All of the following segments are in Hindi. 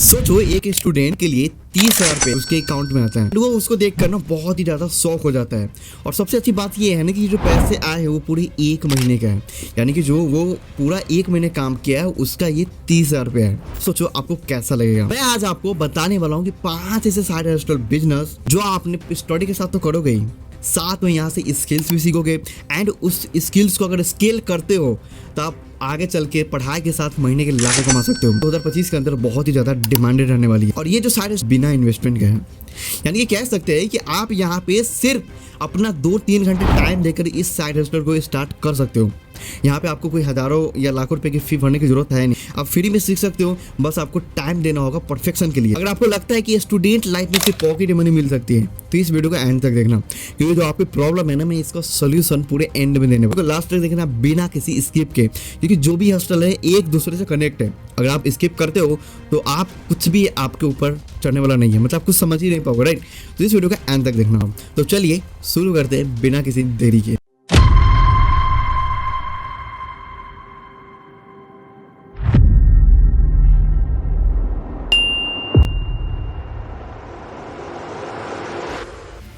सोचो एक स्टूडेंट के लिए 30,000 रुपये उसके अकाउंट में आता है, वो उसको देख कर ना बहुत ही ज़्यादा शौक हो जाता है। और सबसे अच्छी बात ये है ना कि जो पैसे आए हैं वो पूरे 1 महीने का है, यानी कि जो वो पूरा 1 महीने काम किया है उसका ये 30,000 रुपये है। सोचो आपको कैसा लगेगा। मैं आज आपको बताने वाला हूँ कि 5 ऐसे साइड हसल बिजनेस जो आपने स्टडी के साथ तो करोगे ही, साथ में यहाँ से स्किल्स भी सीखोगे एंड उस स्किल्स को अगर स्केल करते हो तो आप आगे चल के पढ़ाई के साथ महीने के लाखों कमा सकते हो। 2025 के अंदर बहुत ही ज्यादा डिमांडेड रहने वाली है। और ये जो सारे बिना इन्वेस्टमेंट के हैं, यानी कि कह सकते हैं कि आप यहाँ पे सिर्फ अपना 2-3 घंटे टाइम देकर इस साइड हसल को स्टार्ट कर सकते हो। यहाँ पे आपको कोई हजारों या लाखों रुपए की फी भरने की जरूरत है नहीं, आप फ्री में सीख सकते हो। बस आपको टाइम देना होगा परफेक्शन के लिए। अगर आपको लगता है कि स्टूडेंट लाइफ में सिर्फ पॉकेट मनी मिल सकती है तो इस वीडियो को एंड तक देखना, क्योंकि जो आपकी प्रॉब्लम है ना मैं इसका सोल्यूशन पूरे एंड में देने वाला। लास्ट तक देखना बिना किसी स्किप के, क्योंकि जो भी हॉस्टल है एक दूसरे से कनेक्ट है। अगर आप स्किप करते हो तो आप कुछ भी आपके ऊपर चढ़ने वाला नहीं है, मतलब आप कुछ समझ ही नहीं पाओगे, राइट। तो इस वीडियो का एंड तक देखना। तो चलिए शुरू करते हैं बिना किसी देरी के।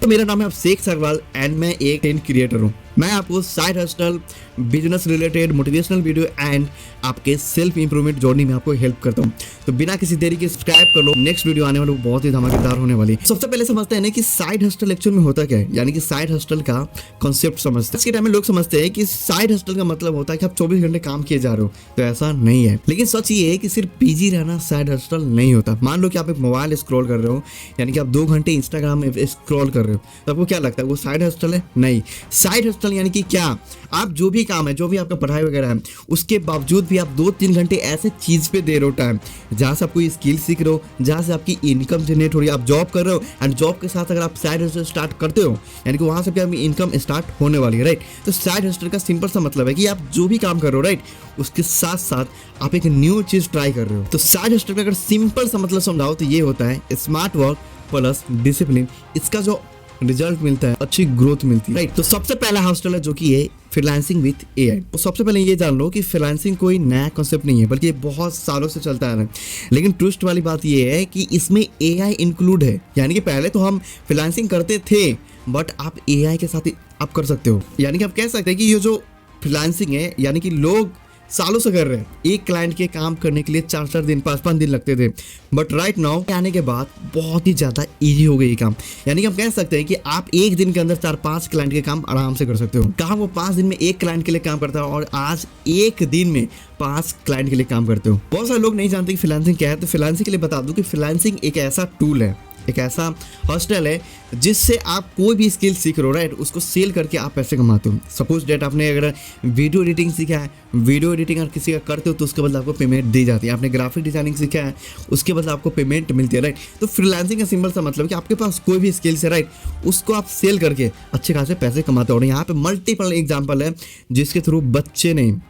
तो मेरा नाम है अभिषेक सरवाल एंड मैं एक कंटेंट क्रिएटर हूँ। मैं आपको side hustle, business related, motivational video and आपके सेल्फ इंप्रूवमेंट जर्नी में आपको हेल्प करता हूँ। तो बिना किसी देरी के सब्सक्राइब कर लो, नेक्स्ट वीडियो आने वाला बहुत ही धमाकेदार होने वाली है। सबसे पहले समझते हैं ना कि साइड हसल एक्चुअल में होता क्या है, यानी कि साइड हसल का कॉन्सेप्ट समझते हैं। इसके टाइम में लोग समझते हैं कि साइड हसल का मतलब होता है कि आप 24 घंटे काम किए जा रहे हो, तो ऐसा नहीं है। लेकिन सच ये है कि सिर्फ बिजी रहना साइड हसल नहीं होता। मान लो कि आप एक मोबाइल स्क्रॉल कर रहे हो, यानी कि आप 2 घंटे इंस्टाग्राम में स्क्रॉल कर रहे हो, तो आपको क्या लगता है वो साइड हसल है? नहीं। साइड हसल यानी कि क्या, आप जो भी काम है, जो भी आपका पढ़ाई वगैरह है, उसके बावजूद भी आप 2-3 घंटे ऐसे चीज पे दे रहे हो टाइम जहां से आप कोई स्किल सीख रहे हो, जहां से आपकी इनकम जनरेट हो रही है। आप जॉब कर रहे हो एंड जॉब के साथ अगर आप साइड हसल स्टार्ट करते हो, यानी कि वहां से भी आपकी इनकम स्टार्ट होने वाली है, राइट। तो साइड हसल का सिंपल सा मतलब है कि आप जो भी काम कर रहे हो, राइट, उसके साथ साथ आप एक न्यू चीज ट्राई कर रहे हो। तो साइड हसल का अगर सिंपल सा मतलब समझाओ तो ये होता है स्मार्ट वर्क प्लस डिसिप्लिन। इसका जो रिजल्ट मिलता है, अच्छी ग्रोथ मिलती है, राइट। तो सबसे पहला हॉस्टल है जो कि है फ्रीलांसिंग विद एआई। तो सबसे पहले ये जान लो कि फ्रीलांसिंग कोई नया कॉन्सेप्ट नहीं है, बल्कि ये बहुत सालों से चलता आ रहा है। लेकिन ट्विस्ट वाली बात ये है कि इसमें एआई इंक्लूड है, यानी कि पहले तो हम फ्रीलांसिंग करते थे बट आप एआई के साथ आप कर सकते हो। यानी कि आप कह सकते हैं कि ये जो फ्रीलांसिंग है, यानी कि लोग सालों से कर रहे हैं, एक क्लाइंट के काम करने के लिए 4-4 दिन 5-5 दिन लगते थे, बट राइट नाउ आने के बाद बहुत ही ज़्यादा इजी हो गई ये काम। यानी कि हम कह सकते हैं कि आप एक दिन के अंदर 4-5 क्लाइंट के काम आराम से कर सकते हो। कहाँ वो 5 दिन में एक क्लाइंट के लिए काम करता है और आज एक दिन में 5 क्लाइंट के लिए काम करते हो। बहुत सारे लोग नहीं जानते कि फ्रीलांसिंग क्या है, तो फ्रीलांसिंग के लिए बता दूं कि फ्रीलांसिंग एक ऐसा टूल है, एक ऐसा हॉस्टल है जिससे आप कोई भी स्किल सीख रहे हो, राइट, उसको सेल करके आप पैसे कमाते हो। सपोज डेट आपने अगर वीडियो एडिटिंग सीखा है, वीडियो एडिटिंग अगर किसी का करते हो तो उसके बदले आपको पेमेंट दी जाती है। आपने ग्राफिक डिजाइनिंग सीखा है, उसके बदले आपको पेमेंट मिलती है, राइट। तो फ्रीलांसिंग का सिंपल सा मतलब कि आपके पास कोई भी स्किल्स है, राइट, उसको आप सेल करके अच्छे खासे पैसे कमाते हो। और यहाँ पे मल्टीपल एग्जाम्पल है जिसके थ्रू बच्चे नहीं,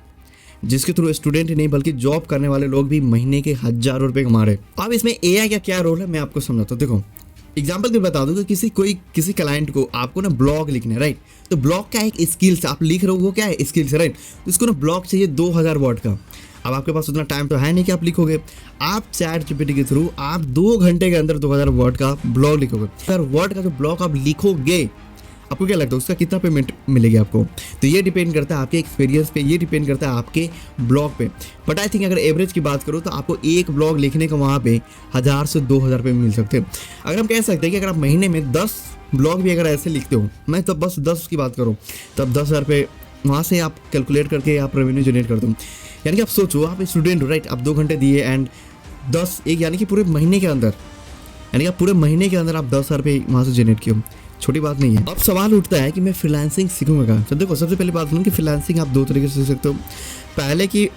जिसके थ्रू स्टूडेंट नहीं, बल्कि जॉब करने वाले लोग भी महीने के हजारों रुपए कमा रहे। अब इसमें एआई का क्या रोल है मैं आपको समझाता हूँ। देखो एग्जाम्पल भी बता दूं कि किसी क्लाइंट को आपको ना ब्लॉग लिखना है, राइट। तो ब्लॉग क्या है? एक स्किल्स आप लिख रहे हो, वो क्या है? Skills, right. तो इसको ना ब्लॉग चाहिए 2000 वर्ड का। अब आपके पास उतना टाइम तो है नहीं कि आप लिखोगे। आप चैट जीपीटी के थ्रू आप 2 घंटे के अंदर 2000 वर्ड का ब्लॉग लिखोगे। सर वर्ड का जो ब्लॉग आप लिखोगे, आपको क्या लगता है उसका कितना पेमेंट मिलेगी आपको? तो ये डिपेंड करता है आपके एक्सपीरियंस पे, ये डिपेंड करता है आपके ब्लॉग पे। बट आई थिंक अगर एवरेज की बात करूँ तो आपको एक ब्लॉग लिखने का वहाँ पे 1000 से 2000 रुपये मिल सकते हैं। अगर हम कह सकते हैं कि अगर आप महीने में 10 ब्लॉग भी अगर ऐसे लिखते हो, मैं तो बस 10 की बात करूँ, तब 10,000 रुपये वहाँ से आप कैलकुलेट करके आप रेवेन्यू जनरेट करते हो। यानी कि आप सोचो आप स्टूडेंट हो, राइट, आप 2 घंटे दिए एंड 10 एक, यानी कि पूरे महीने के अंदर, यानी कि आप पूरे महीने के अंदर आप 10,000 रुपये वहाँ से जनरेट किए। छोटी बात नहीं है। अब सवाल उठता है कि मैं फ्रीलांसिंग सीखूंगा कहाँ? तो देखो सबसे पहले बात करूँ कि फ्रीलांसिंग आप 2 तरीके से सीख सकते हो।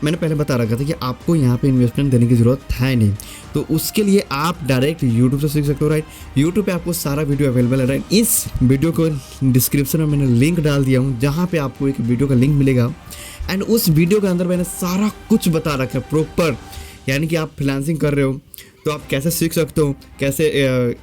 मैंने पहले बता रखा था कि आपको यहाँ पे इन्वेस्टमेंट देने की जरूरत है नहीं, तो उसके लिए आप डायरेक्ट यूट्यूब से सीख सकते हो, राइट। यूट्यूब पे आपको सारा वीडियो अवेलेबल है, राइट। इस वीडियो को डिस्क्रिप्शन में मैंने लिंक डाल दिया हूँ, जहाँ पे आपको एक वीडियो का लिंक मिलेगा एंड उस वीडियो के अंदर मैंने सारा कुछ बता रखा है प्रॉपर। यानी कि आप फ्रीलांसिंग कर रहे हो तो आप कैसे सीख सकते हो, कैसे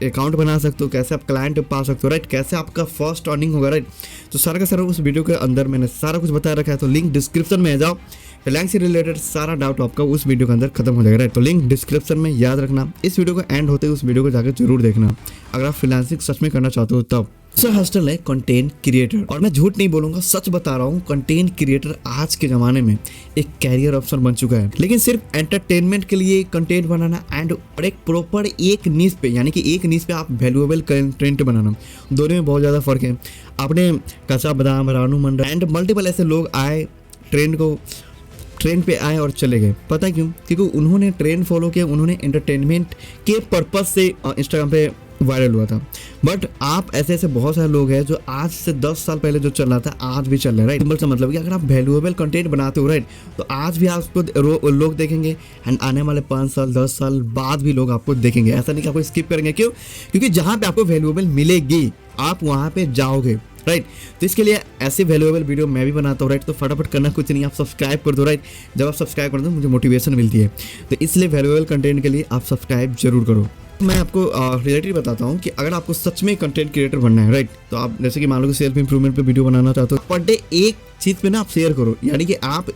अकाउंट बना सकते हो, कैसे आप क्लाइंट पा सकते हो, राइट, कैसे आपका फर्स्ट अर्निंग होगा, राइट। तो सारा का सारा उस वीडियो के अंदर मैंने सारा कुछ बता रखा है। तो लिंक डिस्क्रिप्शन में जाओ, फ्रीलांसिंग से रिलेटेड सारा डाउट आपका उस वीडियो के अंदर खत्म हो जाएगा, राइट। तो लिंक डिस्क्रिप्शन में याद रखना, इस वीडियो को एंड होते उस वीडियो को जाकर जरूर देखना अगर आप फ्रीलांसिंग सच में करना चाहते हो तब। दूसरा हॉस्टल है कंटेंट क्रिएटर, और मैं झूठ नहीं बोलूंगा, सच बता रहा हूँ, कंटेंट क्रिएटर आज के जमाने में एक कैरियर ऑप्शन बन चुका है। लेकिन सिर्फ एंटरटेनमेंट के लिए कंटेंट बनाना एंड और एक प्रॉपर एक नीश पे, यानी कि एक नीश पे आप वैल्यूएबल कंटेंट बनाना, दोनों में बहुत ज़्यादा फर्क है। आपने कच्चा बादाम, रानू मंडल एंड मल्टीपल ऐसे लोग आए ट्रेंड पे आए और चले गए। पता क्यों? क्योंकि उन्होंने ट्रेंड फॉलो किया, उन्होंने एंटरटेनमेंट के पर्पज से इंस्टाग्राम पे वायरल हुआ था। बट आप ऐसे बहुत सारे लोग हैं जो आज से 10 साल पहले जो चल रहा था आज भी चल रहा है, राइट। सिंपल सा मतलब कि अगर आप वैल्यूएबल कंटेंट बनाते हो, राइट, तो आज भी आपको लोग देखेंगे एंड आने वाले 5 साल 10 साल बाद भी लोग आपको देखेंगे। ऐसा नहीं कि आपको स्किप करेंगे। क्यों? क्योंकि जहाँ पे आपको वैल्यूएबल मिलेगी आप वहाँ पे जाओगे, राइट। तो इसके लिए ऐसे वैल्यूएबल वीडियो मैं भी बनाता हूँ, राइट। तो फटाफट करना कुछ नहीं, आप सब्सक्राइब कर दो, राइट। जब आप सब्सक्राइब करते हो मुझे मोटिवेशन मिलती है, तो इसलिए वैल्यूएबल कंटेंट के लिए आप सब्सक्राइब जरूर करो। मैं आपको रिलेटेड बताता हूँ कि अगर आपको सच में कंटेंट क्रिएटर बनना है, राइट, तो आप जैसे कि मान लो कि सेल्फ इंप्रूवमेंट पे वीडियो बनाना चाहते हो, पर डे एक चीज़ पे ना आप शेयर करो, यानी कि आप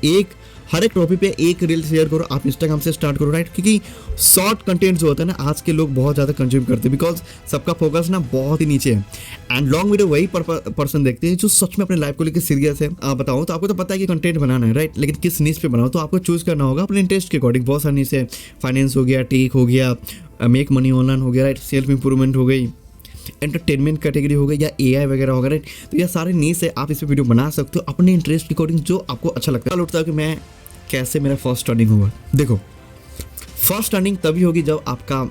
हर एक टॉपिक पे एक रील शेयर करो। आप इंस्टाग्राम से स्टार्ट करो, राइट, क्योंकि शॉर्ट कंटेंट जो होता है ना आज के लोग बहुत ज़्यादा कंज्यूम करते हैं, बिकॉज सबका फोकस ना बहुत ही नीचे है। एंड लॉन्ग वीडियो वही पर्सन देखते हैं जो सच में अपने लाइफ को लेकर सीरियस है। आप बताओ तो आपको तो पता है कि कंटेंट बनाना है, राइट, लेकिन किस नीच पे बनाओ, तो आपको चूज करना होगा अपने इंटरेस्ट के अकॉर्डिंग। बहुत सारी नीच है, फाइनेंस हो गया, टेक हो गया, मेक मनी ऑनलाइन हो गया, राइट, सेल्फ इंप्रूवमेंट हो गई, एंटरटेनमेंट कैटेगरी हो गई, या एआई वगैरह होगा, राइट। तो ये सारे नीच है, आप इस पे वीडियो बना सकते हो अपने इंटरेस्ट के अकॉर्डिंग जो आपको अच्छा लगता है। उठता है कि मैं कैसे मेरा फर्स्ट अर्निंग होगा। देखो, फर्स्ट अर्निंग तभी होगी जब आपका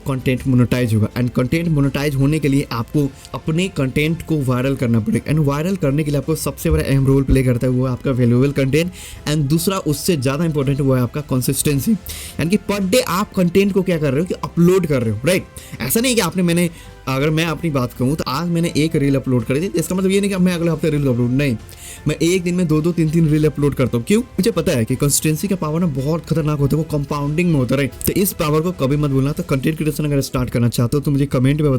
कंटेंट मोनेटाइज होगा, एंड कंटेंट मोनेटाइज होने के लिए आपको अपने कंटेंट को वायरल करना पड़ेगा। एंड वायरल करने के लिए आपको सबसे बड़ा अहम रोल प्ले करता है वो है आपका वैल्यूएबल कंटेंट, एंड दूसरा उससे ज़्यादा इंपॉर्टेंट वो है आपका कंसिस्टेंसी, यानी कि पर डे आप कंटेंट को क्या कर रहे हो कि अपलोड कर रहे हो, राइट। ऐसा नहीं कि अगर मैं अपनी बात कहूँ तो आज मैंने एक रील अपलोड करी थी, इसका मतलब ये नहीं कि मैं अगले हफ्ते रील अपलोड, नहीं, मैं एक दिन में 2-2 3-3 रील अपलोड करता हूँ। क्यों? मुझे पता है कि कंसिस्टेंसी का पावर ना बहुत खतरनाक होता है, वो कंपाउंडिंग में होता है, राइट। तो इस पावर को कभी मत भूलना। तो कंटेंट क्रिएशन अगर स्टार्ट करना चाहते हो तो मुझे कमेंट में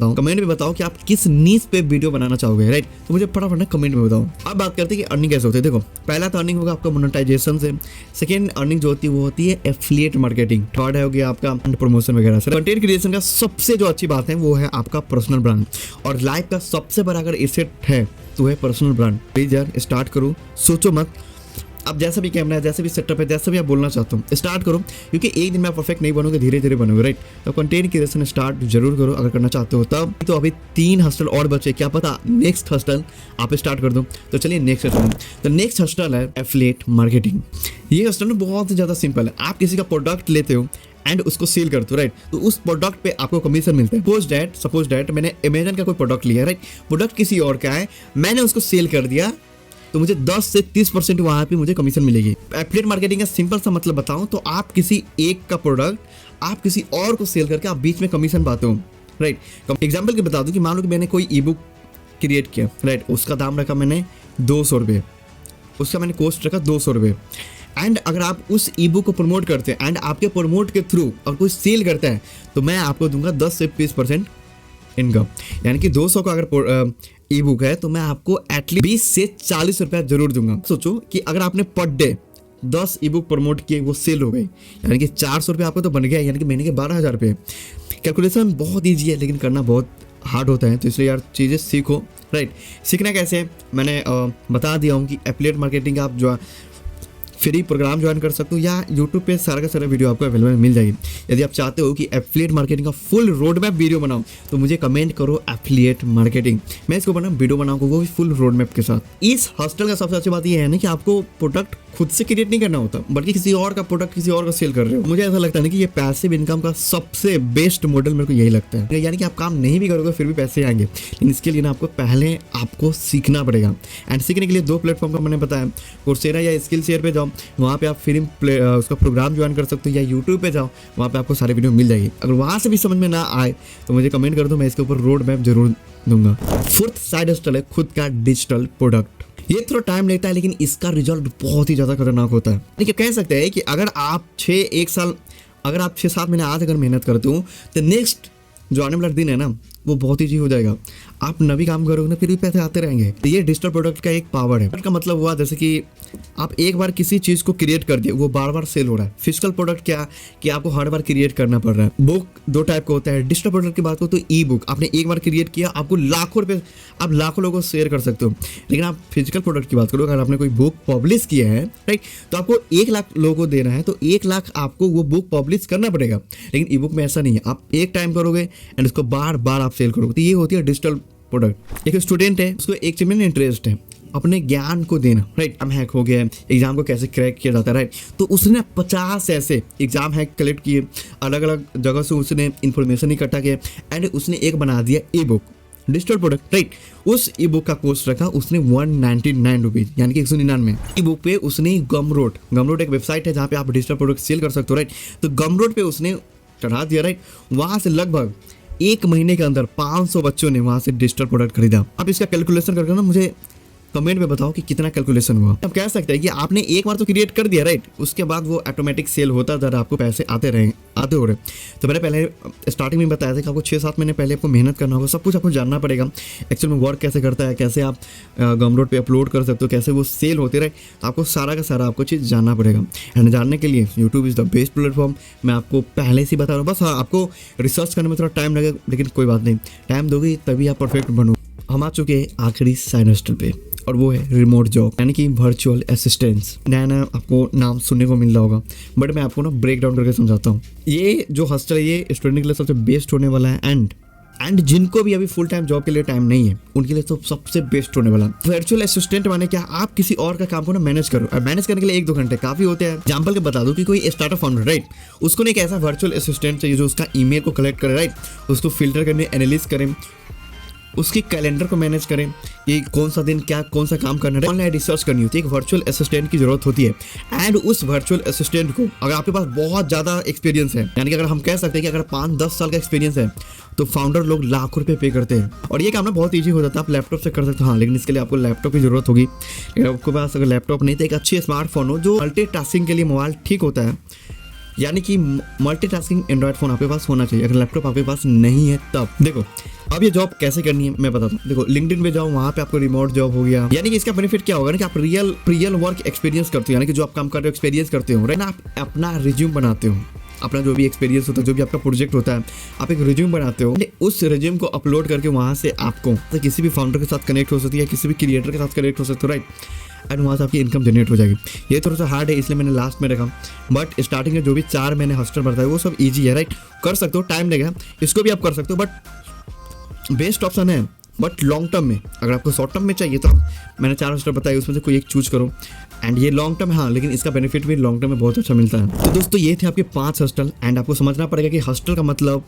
बताओ कि आप किस नीच पे वीडियो बनाना चाहोगे, राइट। तो मुझे फटाफट कमेंट में बताओ। अब बात करते हैं कि अर्निंग कैसे होती है। देखो, पहला तो अर्निंग होगा आपका मोनेटाइजेशन से, सेकेंड अर्निंग जो होती है वो होती है एफिलिएट मार्केटिंग, थर्ड है हो गया आपका प्रमोशन वगैरह से। कंटेंट क्रिएशन का सबसे जो अच्छी बात है वो है आपका पर्सनल ब्रांड, और लाइफ का सबसे बड़ा अगर एसेट है तो है पर्सनल ब्रांड। प्लीज यार स्टार्ट करो, सोचो मत। अब जैसा भी कैमरा है, जैसे भी सेटअप है, जैसा भी आप बोलना चाहते हो स्टार्ट करो, क्योंकि एक दिन में आप परफेक्ट नहीं बनोगे, धीरे धीरे बनोगे, राइट। तो कंटेंट क्रिएशन स्टार्ट जरूर करो अगर करना चाहते हो तब। तो अभी 3 हस्टल और बचे, क्या पता नेक्स्ट हस्टल आप स्टार्ट कर दो। तो चलिए नेक्स्ट हस्टल, तो नेक्स्ट हस्टल है एफिलिएट मार्केटिंग। ये हस्टल बहुत ही ज़्यादा सिंपल है। आप किसी का प्रोडक्ट लेते हो एंड उसको सेल करते हो, राइट, तो उस प्रोडक्ट पे आपको कमीशन मिलता है। सपोज डैट मैंने अमेजन का कोई प्रोडक्ट लिया, राइट, प्रोडक्ट किसी और का है, मैंने उसको सेल कर दिया, तो मुझे 10 से 30% वहाँ पे मुझे कमीशन मिलेगी। एफिलिएट मार्केटिंग का सिंपल सा मतलब बताऊँ तो आप किसी एक का प्रोडक्ट आप किसी और को सेल करके आप बीच में कमीशन पाते हो, राइट। एग्जाम्पल के बता दूँ कि मान लो कि मैंने कोई ई बुक क्रिएट किया, राइट, उसका दाम रखा मैंने 200 रुपये, उसका मैंने कॉस्ट रखा 200 रुपये। एंड अगर आप उस ई बुक को प्रमोट करते हैं एंड आपके प्रमोट के थ्रू और कोई सेल करता है तो मैं आपको दूंगा 10 से 20% इनकम, यानी कि 200 का अगर ई बुक है तो मैं आपको एटलीस्ट 20 से 40 रुपया जरूर दूंगा। सोचो कि अगर आपने पर डे 10 ई बुक प्रमोट किए, वो सेल हो गई, यानी कि 400 रुपये आपको तो बन गया, यानी कि महीने के 12,000 रुपये। कैलकुलेशन बहुत ईजी है लेकिन करना बहुत हार्ड होता है, तो इसलिए यार चीज़ें सीखो, राइट। सीखना कैसे है मैंने बता दिया हूँ कि एफिलिएट मार्केटिंग आप जो फ्री प्रोग्राम ज्वाइन कर सकते हो, या यूट्यूब पे सारा का सारा वीडियो आपको अवेलेबल मिल जाएगी। यदि आप चाहते हो कि एफिलिएट मार्केटिंग का फुल रोड मैप वीडियो बनाऊं तो मुझे कमेंट करो एफिलिएट मार्केटिंग, मैं इसको वीडियो बनाऊंगा वो भी फुल रोड मैप के साथ। इस हॉस्टल का सबसे अच्छी बात यह है ना कि आपको प्रोडक्ट खुद से क्रिएट नहीं करना होता, बल्कि किसी और का प्रोडक्ट किसी और का सेल कर रहे हो। मुझे ऐसा लगता है ना कि ये पैसिव इनकम का सबसे बेस्ट मॉडल मेरे को यही लगता है, यानी कि आप काम नहीं भी करोगे फिर भी पैसे आएंगे, लेकिन इसके लिए ना आपको पहले आपको सीखना पड़ेगा। एंड सीखने के लिए 2 प्लेटफॉर्म का मैंने बताया, कोर्सेरा या स्किल शेयर पे जाओ, वहाँ पे आप फ्री उसका प्रोग्राम ज्वाइन कर सकते हो, या यूट्यूब पे जाओ, वहाँ पे आपको सारी वीडियो मिल जाएगी। अगर वहाँ से भी समझ में ना आए तो मुझे कमेंट कर दो, मैं इसके ऊपर रोड मैप जरूर दूंगा। 4th साइड हस्टल है खुद का डिजिटल प्रोडक्ट। ये थोड़ा टाइम लेता है लेकिन इसका रिजल्ट बहुत ही ज़्यादा खतरनाक होता है। देखिए कह सकते हैं कि अगर आप 6-7 महीने आज अगर मेहनत करते हो तो नेक्स्ट जो आने वाला दिन है ना वो बहुत ईजी हो जाएगा। आप नवी काम करोगे ना, फिर भी पैसे आते रहेंगे। तो ये डिजिटल प्रोडक्ट का एक पावर है। का मतलब हुआ जैसे कि आप एक बार किसी चीज को क्रिएट कर दिए, वो बार बार सेल हो रहा है। फिजिकल प्रोडक्ट क्या कि आपको हर बार क्रिएट करना पड़ रहा है। बुक दो टाइप का होता है। डिजिटल प्रोडक्ट की बात करो तो ई बुक आपने एक बार क्रिएट किया, आपको लाखों रुपए, आप लाखों लोगों को शेयर कर सकते हो। लेकिन आप फिजिकल प्रोडक्ट की बात करो, अगर आपने कोई बुक पब्लिश किया है, राइट, तो आपको 1 लाख लोगों को देना है, तो 1 लाख आपको वो बुक पब्लिश करना पड़ेगा। लेकिन ई बुक में ऐसा नहीं है, आप एक टाइम करोगे एंड उसको बार बार आप सेल करोगे। तो ये होती है डिजिटल प्रोडक्ट। एक स्टूडेंट है, उसको एक चीज में इंटरेस्ट है, अपने ज्ञान को देना, राइट। एग्जाम हैक हो गया है, एग्जाम को कैसे क्रैक किया जाता है, राइट। तो उसने 50 ऐसे एग्जाम हैक कलेक्ट किए, अलग अलग जगह से उसने इंफॉर्मेशन इकट्ठा किया एंड उसने एक बना दिया ई बुक, डिजिटल प्रोडक्ट, राइट। उस ई बुक का कॉस्ट रखा उसने 199 रुपीज, यानी कि 199। ई बुक पे उसने गमरोड एक वेबसाइट है जहाँ पे आप डिजिटल प्रोडक्ट सेल कर सकते हो, राइट। तो गमरोड पे उसने चढ़ा दिया, राइट। वहां से लगभग 1 महीने के अंदर 500 बच्चों ने वहां से डिजिटल प्रोडक्ट खरीदा। अब इसका कैलकुलेशन करके ना मुझे कमेंट में बताओ कि कितना कैलकुलेशन हुआ। अब कह सकते हैं कि आपने एक बार तो क्रिएट कर दिया, राइट, उसके बाद वो ऑटोमेटिक सेल होता जा रहा, आपको पैसे आते हो रहे। तो मैंने पहले स्टार्टिंग में बताया था कि आपको 6-7 महीने पहले आपको मेहनत करना होगा, सब कुछ आपको जानना पड़ेगा, एक्चुअल में वर्क कैसे करता है, कैसे आप गमरोड पे अपलोड कर सकते हो, कैसे वो सेल होते रहे। तो आपको सारा का सारा आपको चीज़ जानना पड़ेगा। एंड जानने के लिए YouTube is the best platform. मैं आपको पहले से बता रहा हूँ, बस हाँ, आपको रिसर्च करने में थोड़ा टाइम लगेगा, लेकिन कोई बात नहीं, टाइम दोगे तभी आप परफेक्ट बनो। हम आ चुके हैं आखिरी साइड हस्टल पे, और वो है रिमोट जॉब, यानी कि वर्चुअल असिस्टेंस। नया आपको नाम सुनने को मिल रहा होगा, बट मैं आपको ना ब्रेक डाउन करके समझाता हूँ। ये जो हॉस्टल है ये स्टूडेंट के लिए सबसे बेस्ट होने वाला है, एंड जिनको भी अभी फुल टाइम जॉब के लिए टाइम नहीं है उनके लिए तो सबसे बेस्ट होने वाला है। वर्चुअल असिस्टेंट माने क्या, आप किसी और का काम को ना मैनेज करो, और मैनेज करने के लिए 1-2 घंटे काफी होते हैं। एग्जाम्पल के बता दो कि कोई स्टार्टअप फाउंडर, राइट, उसको एक ऐसा वर्चुअल असिस्टेंट चाहिए जो उसका ईमेल को कलेक्ट करे, राइट, उसको फिल्टर करने, एनालिस करें, उसकी कैलेंडर को मैनेज करें कि कौन सा दिन क्या कौन सा काम करना है, ऑनलाइन रिसर्च करनी होती है। एक वर्चुअल असिस्टेंट की जरूरत होती है। एंड उस वर्चुअल असिस्टेंट को अगर आपके पास बहुत ज़्यादा एक्सपीरियंस है, यानी कि अगर हम कह सकते हैं कि अगर 5-10 साल का एक्सपीरियंस है, तो फाउंडर लोग लाखों रुपये पे करते हैं। और ये काम ना बहुत ईजी हो जाता है, आप लैपटॉप से कर सकते हो। हाँ, लेकिन इसके लिए आपको लैपटॉप की जरूरत होगी। अगर आपके पास अगर लैपटॉप नहीं तो एक अच्छी स्मार्टफोन हो, जो मल्टीटास्किंग के लिए मोबाइल ठीक होता है, यानी कि मल्टीटास्किंग एंड्रॉइड फोन आपके पास होना चाहिए। अगर लैपटॉप आपके पास नहीं है तब देखो अब ये जॉब कैसे करनी है मैं बताता हूँ। देखो, लिंक्डइन पे जाओ, वहाँ पे आपको रिमोट जॉब हो गया। यानी कि इसका बेनिफिट क्या होगा ना कि आप रियल वर्क एक्सपीरियंस करते हो, यानी कि जो आप काम कर रहे हो एक्सपीरियंस करते हो, राइट ना। आप अपना रिज्यूम बनाते हो, अपना जो भी एक्सपीरियंस होता है, जो भी आपका प्रोजेक्ट होता है, आप एक रिज्यूम बनाते हो। उस रिज्यूम को अपलोड करके वहाँ से आपको तो किसी भी फाउंडर के साथ कनेक्ट हो सकती है, किसी भी क्रिएटर के साथ कनेक्ट हो सकते हो, राइट। एंड वहाँ से आपकी इनकम जनरेट हो जाएगी। ये थोड़ा सा हार्ड है, इसलिए मैंने लास्ट में रखा, बट स्टार्टिंग में जो भी 4 महीने हॉस्टल भरता है वो सब ईजी है, राइट। कर सकते हो, टाइम लगेगा, इसको भी आप कर सकते हो, बट बेस्ट ऑप्शन है। बट लॉन्ग टर्म में, अगर आपको शॉर्ट टर्म में चाहिए तो मैंने 4 हॉस्टल बताए, उसमें से कोई एक चूज करो। एंड ये लॉन्ग टर्म है, हाँ, लेकिन इसका बेनिफिट भी लॉन्ग टर्म में बहुत अच्छा मिलता है। तो दोस्तों ये थे आपके 5 हॉस्टल। एंड आपको समझना पड़ेगा कि हॉस्टल का मतलब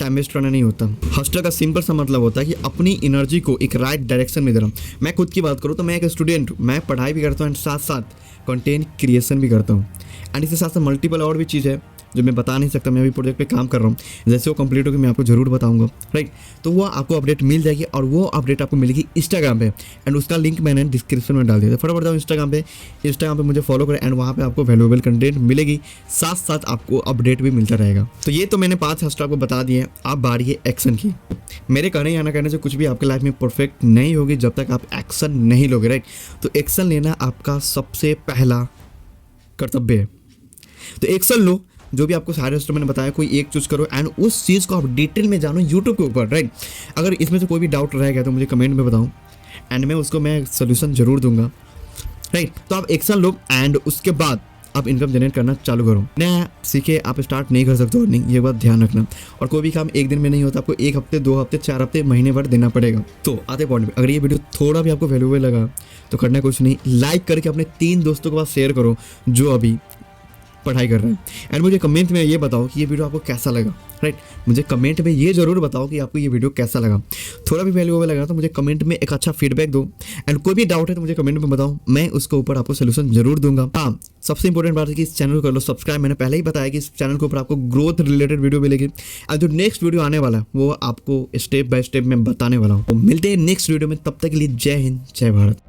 टाइम वेस्ट करना नहीं होता। हॉस्टल का सिंपल सा मतलब होता है कि अपनी एनर्जी को एक राइट डायरेक्शन में दे रहा हूँ। मैं खुद की बात करूँ तो मैं एक स्टूडेंट हूँ, मैं पढ़ाई भी करता हूँ एंड साथ साथ कंटेंट क्रिएशन भी करता हूँ। एंड इसके साथ साथ मल्टीपल और भी चीज़ है जो मैं बता नहीं सकता। मैं अभी प्रोजेक्ट पे काम कर रहा हूँ, जैसे वो कंप्लीट होगी मैं आपको जरूर बताऊंगा, राइट। तो वो आपको अपडेट मिल जाएगी, और वो अपडेट आपको मिलेगी इंस्टाग्राम पे, एंड उसका लिंक मैंने डिस्क्रिप्शन में डाल दिया। फटाफट जाओ इंस्टाग्राम पे मुझे फॉलो करें, एंड वहाँ पे आपको वैल्यूएबल कंटेंट मिलेगी, साथ साथ आपको अपडेट भी मिलता रहेगा। तो ये तो मैंने 5 हॉस्टल आपको बता दिए। अब बारी है एक्शन की। मेरे कहने या ना कहने से कुछ भी आपके लाइफ में परफेक्ट नहीं होगी जब तक आप एक्शन नहीं लोगे, राइट। तो एक्शन लेना आपका सबसे पहला कर्तव्य है। तो एक्शन लो, जो भी आपको सारे हॉस्टल मैंने बताया कोई एक चूज करो, एंड उस चीज़ को आप डिटेल में जानो यूट्यूब के ऊपर, राइट। अगर इसमें से कोई भी डाउट रह गया तो मुझे कमेंट में बताऊं, एंड मैं उसको सोल्यूशन जरूर दूंगा, राइट। तो आप एक्शन लो, एंड उसके बाद आप इनकम जनरेट करना चालू करो। नया सीखे आप स्टार्ट नहीं कर सकते हो अर्निंग, ये बात ध्यान रखना। और कोई भी काम एक दिन में नहीं होता, आपको 1 हफ्ते, 2 हफ्ते, 4 हफ्ते, महीने भर देना पड़ेगा। तो आते पॉइंट में, अगर ये वीडियो थोड़ा भी आपको वैल्यूएबल लगा तो करना कुछ नहीं, लाइक करके अपने 3 दोस्तों के पास शेयर करो जो अभी पढ़ाई कर रहे हैं। एंड मुझे कमेंट में ये बताओ कि ये वीडियो आपको कैसा लगा, राइट। मुझे कमेंट में ये जरूर बताओ कि आपको ये वीडियो कैसा लगा। थोड़ा भी वैल्यूएबल लगा तो मुझे कमेंट में एक अच्छा फीडबैक दो, एंड कोई भी डाउट है तो मुझे कमेंट में बताओ, मैं उसके ऊपर आपको सोल्यूशन जरूर दूंगा। हाँ, सबसे इंपॉर्टेंट बात है कि इस चैनल को कर लो सब्सक्राइब। मैंने पहले ही बताया कि इस चैनल के ऊपर आपको ग्रोथ रिलेटेड वीडियो मिलेगी, और जो नेक्स्ट वीडियो आने वाला है वो आपको स्टेप बाय स्टेप मैं बताने वाला हूँ। तो मिलते हैं नेक्स्ट वीडियो में, तब तक के लिए जय हिंद, जय भारत।